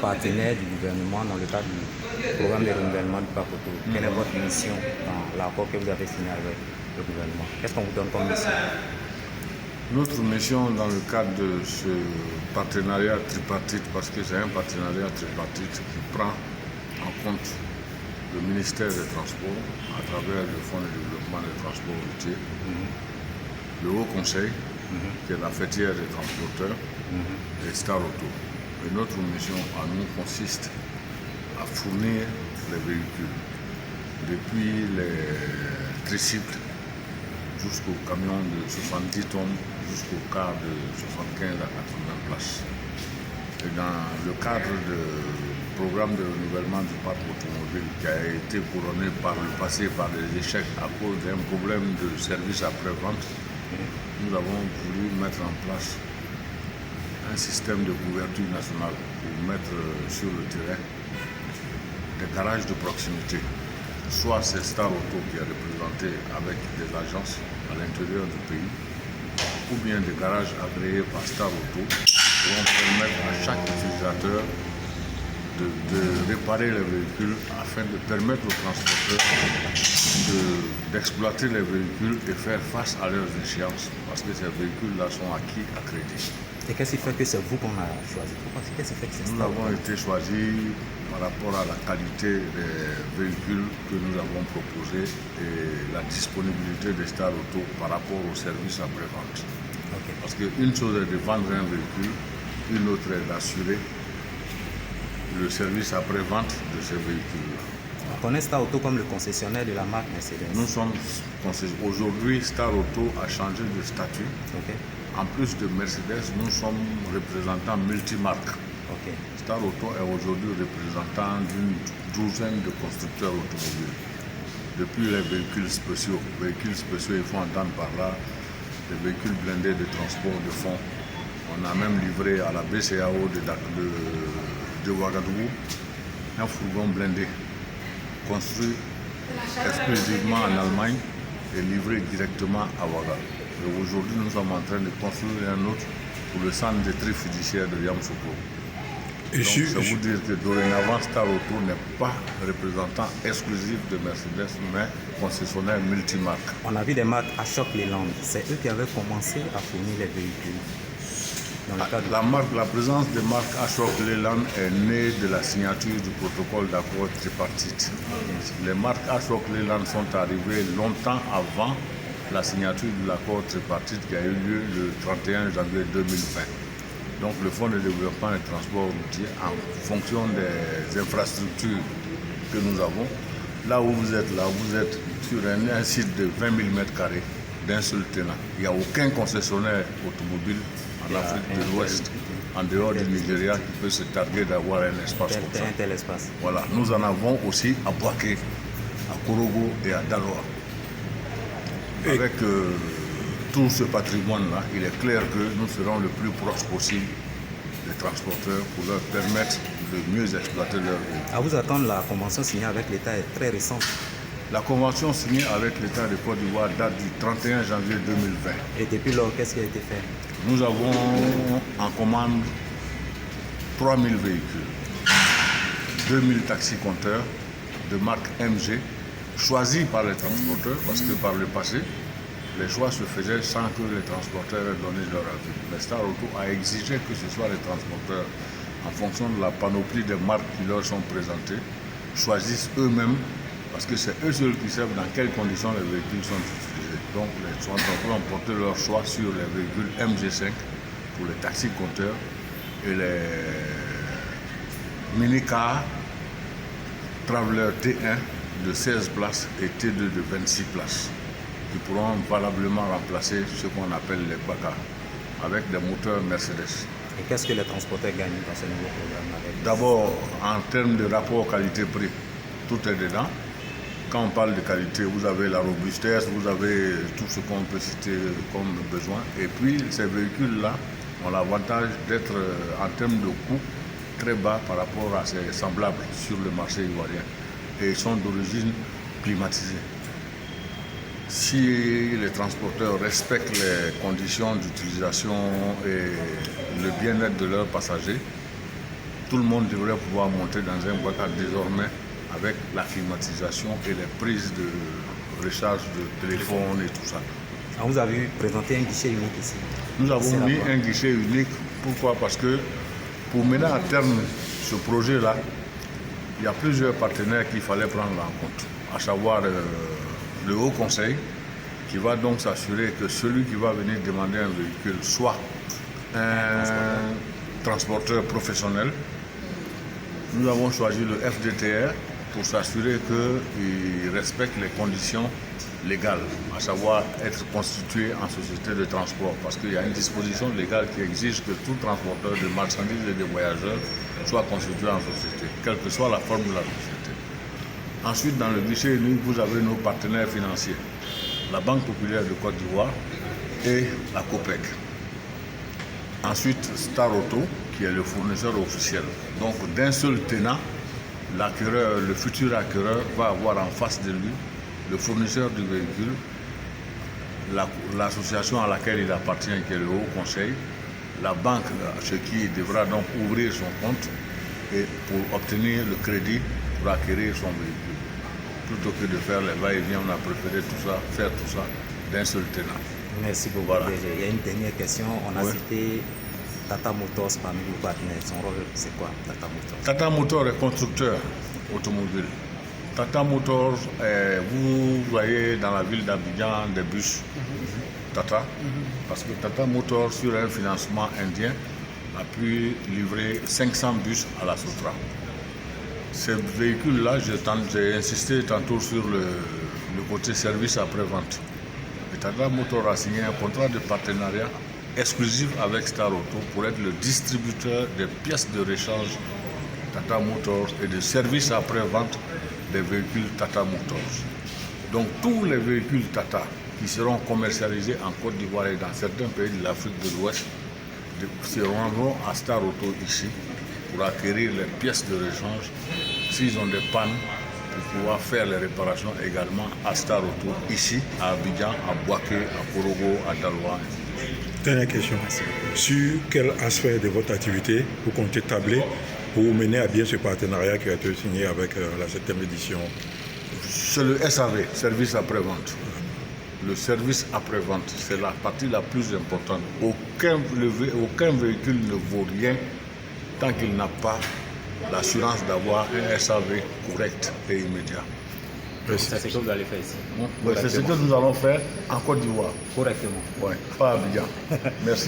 partenaire du gouvernement dans le cadre du programme de renouvellement du parc auto. Quelle est votre mission dans l'accord que vous avez signé avec le gouvernement? Qu'est-ce qu'on vous donne comme mission? Notre mission dans le cadre de ce partenariat tripartite, parce que c'est un partenariat tripartite qui prend en compte le ministère des Transports à travers le Fonds de développement des transports routiers, le Haut Conseil, qui est la fêtière des transporteurs, et Star Auto. Et notre mission à nous consiste à fournir les véhicules, depuis les tricycles jusqu'aux camions de 70 tonnes, jusqu'aux cars de 75 à 80 places. Et dans le cadre du programme de renouvellement du parc automobile qui a été couronné par le passé par des échecs à cause d'un problème de service après-vente, nous avons voulu mettre en place un système de couverture nationale pour mettre sur le terrain des garages de proximité. Soit c'est Star Auto qui est représenté avec des agences à l'intérieur du pays, ou bien des garages agréés par Star Auto qui vont permettre à chaque utilisateur de réparer les véhicules afin de permettre aux transporteurs d'exploiter les véhicules et faire face à leurs échéances, parce que ces véhicules-là sont acquis à crédit. Et qu'est-ce qui fait que c'est vous qu'on a choisi? Qu'est-ce qui fait que c'est Nous avons été choisis par rapport à la qualité des véhicules que nous avons proposés et la disponibilité des Star Auto par rapport au service après-vente. Okay. Parce qu'une chose est de vendre un véhicule, une autre est d'assurer le service après-vente de ces véhicules-là. On connaît Star Auto comme le concessionnaire de la marque Mercedes. Nous sommes aujourd'hui, Star Auto a changé de statut. Okay. En plus de Mercedes, nous sommes représentants multimarques. Okay. Star Auto est aujourd'hui représentant d'une douzaine de constructeurs automobiles. Depuis les véhicules spéciaux, il faut entendre par là les véhicules blindés de transport de fonds. On a même livré à la BCAO de Ouagadougou un fourgon blindé construit exclusivement en Allemagne et livré directement à Ouagadougou. Et aujourd'hui, nous sommes en train de construire un autre pour le centre de tri fiduciaire de Yamoussoukro. Donc, ça veut dire que dorénavant, Star Auto n'est pas représentant exclusif de Mercedes, mais concessionnaire multimarque. On a vu des marques Ashok Leyland. C'est eux qui avaient commencé à fournir les véhicules. La présence des marques Ashok Leyland est née de la signature du protocole d'accord tripartite. Les marques Ashok Leyland sont arrivées longtemps avant la signature de l'accord tripartite qui a eu lieu le 31 janvier 2020. Donc le Fonds de développement des transports routiers, en fonction des infrastructures que nous avons, là où vous êtes sur un site de 20 000 m² d'un seul tenant. Il n'y a aucun concessionnaire automobile en Afrique de l'Ouest, en dehors du Nigeria, qui peut se targuer d'avoir un espace comme ça. Un tel espace. Voilà, nous en avons aussi à Boaké, à Korogo et à Daloa. Avec tout ce patrimoine-là, il est clair que nous serons le plus proche possible des transporteurs pour leur permettre de mieux exploiter leur véhicule. À vous attendre, la convention signée avec l'État est très récente. La convention signée avec l'État de Côte d'Ivoire date du 31 janvier 2020. Et depuis lors, qu'est-ce qui a été fait? Nous avons en commande 3000 véhicules, 2000 taxis-compteurs de marque MG, choisis par les transporteurs, parce que par le passé, les choix se faisaient sans que les transporteurs aient donné leur avis. Mais Star Auto a exigé que ce soit les transporteurs, en fonction de la panoplie des marques qui leur sont présentées, choisissent eux-mêmes, parce que c'est eux seuls qui savent dans quelles conditions les véhicules sont utilisés. Donc les transporteurs ont porté leur choix sur les véhicules MG5 pour les taxis-compteurs et les mini-cars Traveler T1 de 16 places et T2 de 26 places, qui pourront valablement remplacer ce qu'on appelle les BACA, avec des moteurs Mercedes. Et qu'est-ce que les transporteurs gagnent dans ce nouveau programme? D'abord, en termes de rapport qualité-prix, tout est dedans. Quand on parle de qualité, vous avez la robustesse, vous avez tout ce qu'on peut citer comme besoin. Et puis, ces véhicules-là ont l'avantage d'être, en termes de coût, très bas par rapport à ses semblables sur le marché ivoirien. Et ils sont d'origine climatisée. Si les transporteurs respectent les conditions d'utilisation et le bien-être de leurs passagers, tout le monde devrait pouvoir monter dans un Bouacar désormais avec la climatisation et les prises de recharge de téléphone et tout ça. Alors, vous avez présenté un guichet unique ici. Nous avons mis un guichet unique. Pourquoi? Parce que pour mener à terme ce projet-là, il y a plusieurs partenaires qu'il fallait prendre en compte, à savoir le Haut Conseil, qui va donc s'assurer que celui qui va venir demander un véhicule soit un transporteur professionnel. Nous avons choisi le FDTR pour s'assurer qu'il respecte les conditions légales, à savoir être constitué en société de transport, parce qu'il y a une disposition légale qui exige que tout transporteur de marchandises et de voyageurs soit constitué en société, quelle que soit la forme de la société. Ensuite, dans le guichet unique, vous avez nos partenaires financiers, la Banque populaire de Côte d'Ivoire et la COPEC. Ensuite, Star Auto, qui est le fournisseur officiel. Donc, d'un seul tenant, l'acquéreur, le futur acquéreur va avoir en face de lui le fournisseur du véhicule, l'association à laquelle il appartient, qui est le Haut Conseil, la banque chez qui il devra donc ouvrir son compte et pour obtenir le crédit pour acquérir son véhicule. Plutôt que de faire les va-et-vient, on a préféré tout ça, faire tout ça d'un seul tenant. Merci beaucoup. Voilà. Il y a une dernière question. On a cité Tata Motors parmi vos partenaires. Son rôle, c'est quoi, Tata Motors? Tata Motors est constructeur automobile. Tata Motors, vous voyez dans la ville d'Abidjan des bus Tata, parce que Tata Motors, sur un financement indien, a pu livrer 500 bus à la Sotra. Ces véhicules-là, j'ai insisté tantôt sur le côté service après-vente. Tata Motors a signé un contrat de partenariat exclusif avec Star Auto pour être le distributeur des pièces de rechange Tata Motors et de services après-vente des véhicules Tata Motors. Donc tous les véhicules Tata qui seront commercialisés en Côte d'Ivoire et dans certains pays de l'Afrique de l'Ouest se rendront à Star Auto ici pour acquérir les pièces de rechange s'ils ont des pannes, pour pouvoir faire les réparations également à Star Auto ici, à Abidjan, à Bouaké, à Korogo, à Daloa. Dernière question. Sur quel aspect de votre activité vous comptez tabler pour mener à bien ce partenariat qui a été signé avec la 7e édition? C'est le SAV, service après-vente. Le service après-vente, c'est la partie la plus importante. Aucun véhicule ne vaut rien tant qu'il n'a pas l'assurance d'avoir un SAV correct et immédiat. C'est ce que vous allez faire ici. C'est ce que nous allons faire en Côte d'Ivoire. Correctement. Oui, pas à Abidjan. Merci.